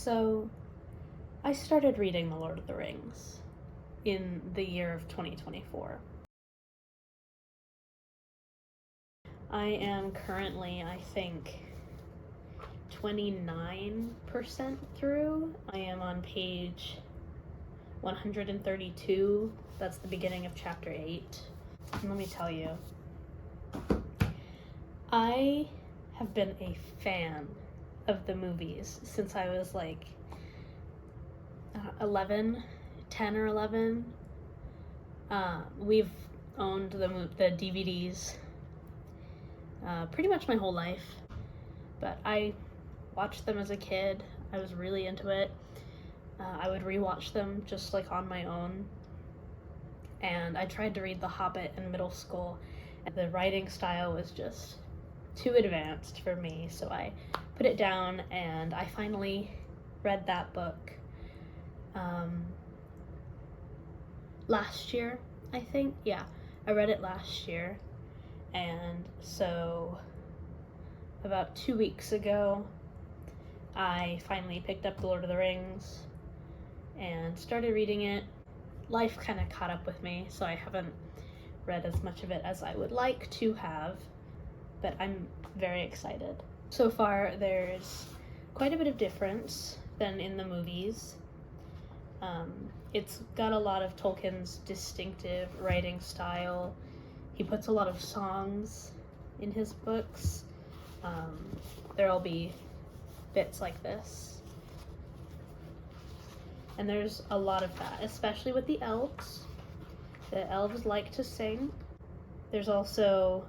So, I started reading The Lord of the Rings in the year of 2024. I am currently, I think, 29% through. I am on page 132. That's the beginning of chapter 8. And let me tell you, I have been a fan of the movies since I was like 10 or 11. We've owned the DVDs pretty much my whole life, but I watched them as a kid. I was really into it. I would rewatch them just like on my own, and I tried to read The Hobbit in middle school, and the writing style was just too advanced for me, so I put it down, and I finally read that book last year, I think. Yeah, I read it last year, and so about 2 weeks ago I finally picked up The Lord of the Rings and started reading it. Life kind of caught up with me, so I haven't read as much of it as I would like to have, but I'm very excited. So far, there's quite a bit of difference than in the movies. It's got a lot of Tolkien's distinctive writing style. He puts a lot of songs in his books. There'll be bits like this. And there's a lot of that, especially with the elves. The elves like to sing. There's also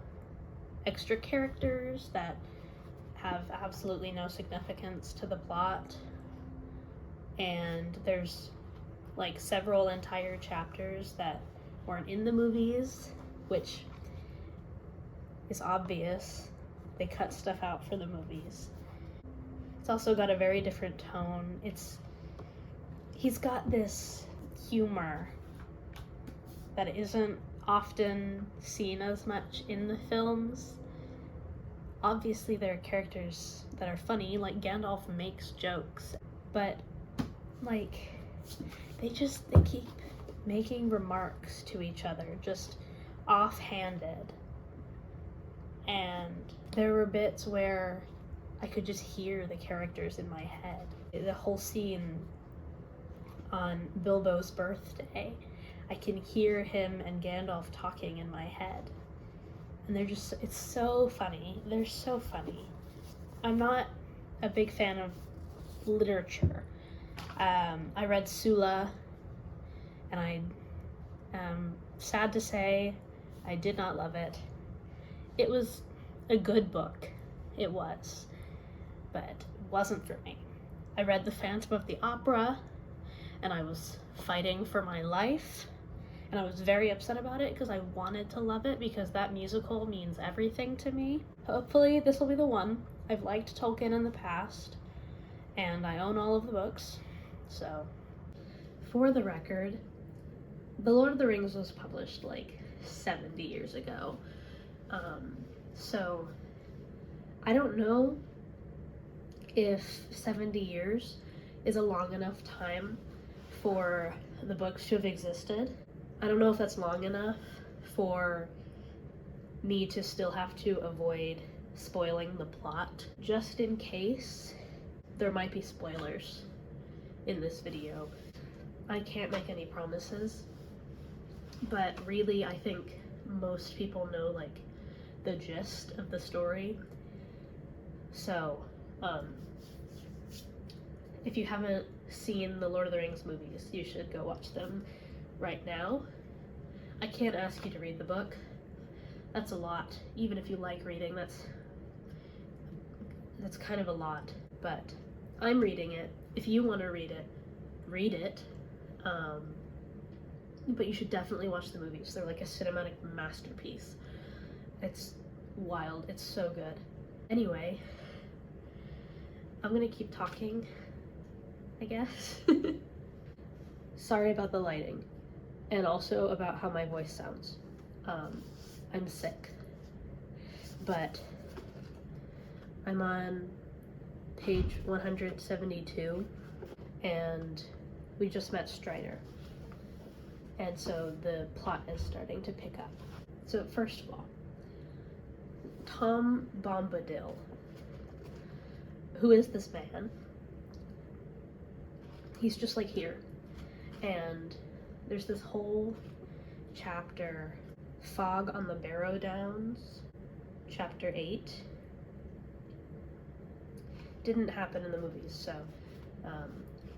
extra characters that have absolutely no significance to the plot. And there's like several entire chapters that weren't in the movies, which is obvious. They cut stuff out for the movies. It's also got a very different tone. He's got this humor that isn't often seen as much in the films. Obviously, there are characters that are funny, like Gandalf makes jokes, but like they keep making remarks to each other, just offhanded. And there were bits where I could just hear the characters in my head. The whole scene on Bilbo's birthday, I can hear him and Gandalf talking in my head. And it's so funny. They're so funny. I'm not a big fan of literature. I read Sula, and I am sad to say I did not love it. It was a good book. It was. But it wasn't for me. I read The Phantom of the Opera, and I was fighting for my life, and I was very upset about it because I wanted to love it because that musical means everything to me. Hopefully this will be the one. I've liked Tolkien in the past, and I own all of the books, so. For the record, The Lord of the Rings was published like 70 years ago, so I don't know if 70 years is a long enough time for the books to have existed. I don't know if that's long enough for me to still have to avoid spoiling the plot. Just in case, there might be spoilers in this video. I can't make any promises, but really I think most people know like the gist of the story. So, if you haven't seen the Lord of the Rings movies, you should go watch them right now. I can't ask you to read the book. That's a lot. Even if you like reading, that's kind of a lot. But I'm reading it. If you want to read it, read it. But you should definitely watch the movies. They're like a cinematic masterpiece. It's wild. It's so good. Anyway, I'm gonna keep talking, I guess. Sorry about the lighting, and also about how my voice sounds. I'm sick, but I'm on page 172, and we just met Strider. And so the plot is starting to pick up. So first of all, Tom Bombadil. Who is this man? He's just like here. And there's this whole chapter, Fog on the Barrow Downs, chapter 8. Didn't happen in the movies, so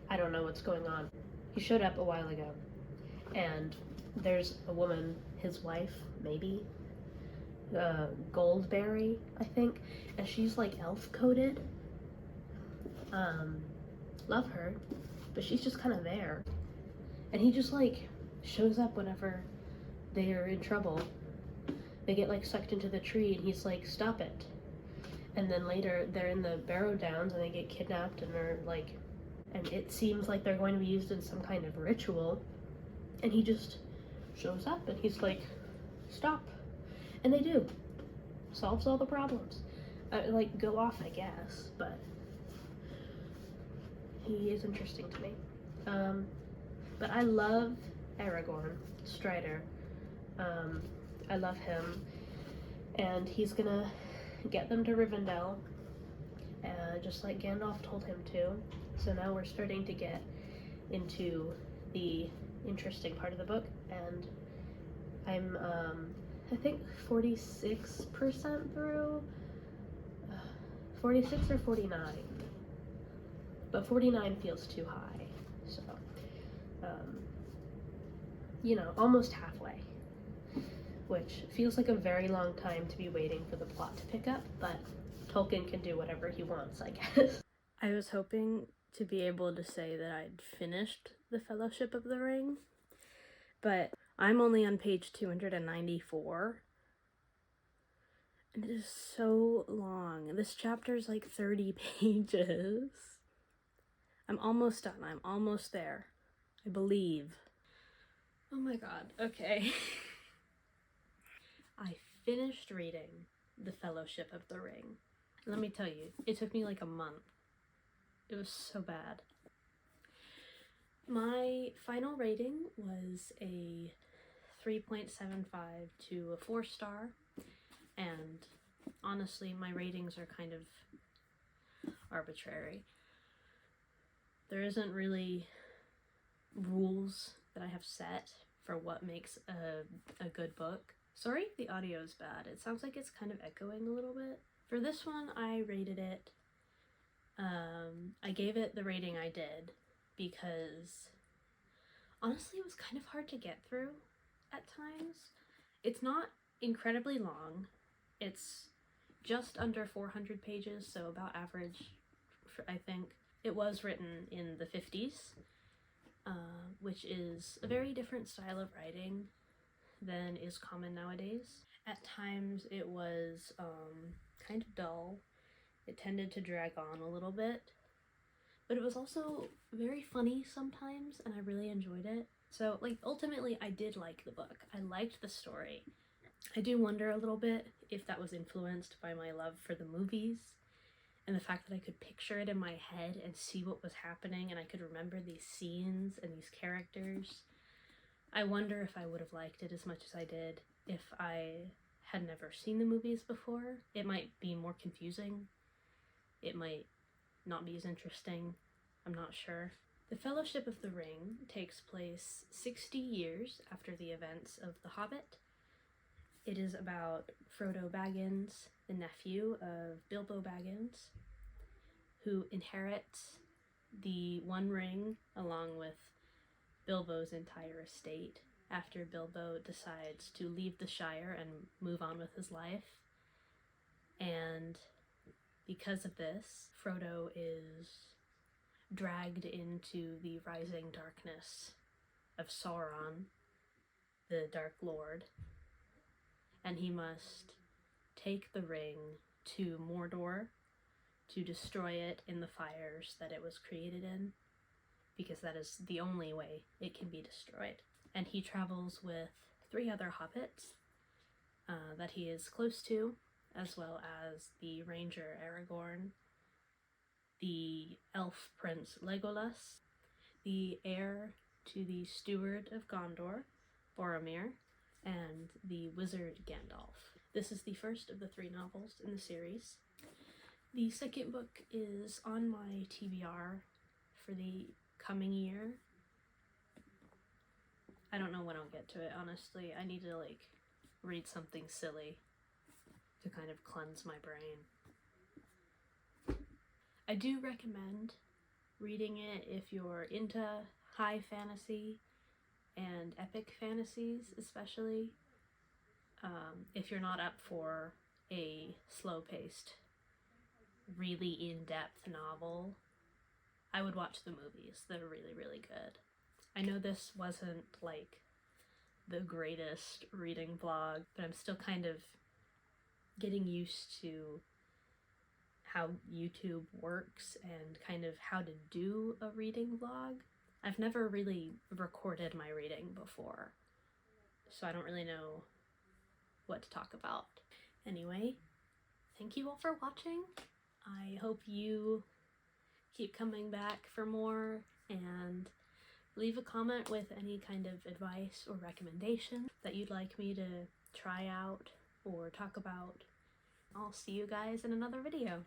I don't know what's going on. He showed up a while ago, and there's a woman, his wife, maybe, Goldberry, I think, and she's like elf-coated. Love her, but she's just kind of there. And he just like shows up whenever they are in trouble. They get like sucked into the tree, and he's like, stop it. And then later they're in the Barrow Downs and they get kidnapped, and they're like, and it seems like they're going to be used in some kind of ritual, and he just shows up and he's like, stop. And they do. Solves all the problems. Like, go off, I guess, but he is interesting to me. But I love Aragorn, Strider. I love him, and he's gonna get them to Rivendell, just like Gandalf told him to. So now we're starting to get into the interesting part of the book, and I'm I think 46% through, 46 or 49, but 49 feels too high, so you know, almost halfway, which feels like a very long time to be waiting for the plot to pick up, but Tolkien can do whatever he wants, I guess. I was hoping to be able to say that I'd finished The Fellowship of the Ring, but I'm only on page 294, and it is so long. This chapter's like 30 pages. I'm almost done. I'm almost there. I believe. Oh my god, okay. I finished reading The Fellowship of the Ring. Let me tell you, it took me like a month. It was so bad. My final rating was a 3.75 to a 4-star, and honestly, my ratings are kind of arbitrary. There isn't really rules that I have set for what makes a good book. Sorry if the audio is bad. It sounds like it's kind of echoing a little bit. For this one, I rated it, I gave it the rating I did because honestly it was kind of hard to get through at times. It's not incredibly long. It's just under 400 pages, so about average, I think. It was written in the 50s, which is a very different style of writing than is common nowadays. At times it was kind of dull. It tended to drag on a little bit, but it was also very funny sometimes, and I really enjoyed it. So, like, ultimately I did like the book. I liked the story. I do wonder a little bit if that was influenced by my love for the movies and the fact that I could picture it in my head and see what was happening, and I could remember these scenes and these characters. I wonder if I would have liked it as much as I did if I had never seen the movies before. It might be more confusing. It might not be as interesting. I'm not sure. The Fellowship of the Ring takes place 60 years after the events of The Hobbit. It is about Frodo Baggins, the nephew of Bilbo Baggins, who inherits the One Ring along with Bilbo's entire estate after Bilbo decides to leave the Shire and move on with his life. And because of this, Frodo is dragged into the rising darkness of Sauron, the Dark Lord, and he must take the ring to Mordor to destroy it in the fires that it was created in, because that is the only way it can be destroyed. And he travels with 3 other hobbits that he is close to, as well as the ranger Aragorn, the elf prince Legolas, the heir to the steward of Gondor, Boromir, and the wizard Gandalf. This is the first of the 3 novels in the series. The second book is on my TBR for the coming year. I don't know when I'll get to it, honestly. I need to read something silly to kind of cleanse my brain. I do recommend reading it if you're into high fantasy and epic fantasies, especially. If you're not up for a slow-paced, really in-depth novel, I would watch the movies. They're really, really good. I know this wasn't the greatest reading vlog, but I'm still kind of getting used to how YouTube works and kind of how to do a reading vlog. I've never really recorded my reading before, so I don't really know what to talk about. Anyway, thank you all for watching. I hope you keep coming back for more, and leave a comment with any kind of advice or recommendation that you'd like me to try out or talk about. I'll see you guys in another video.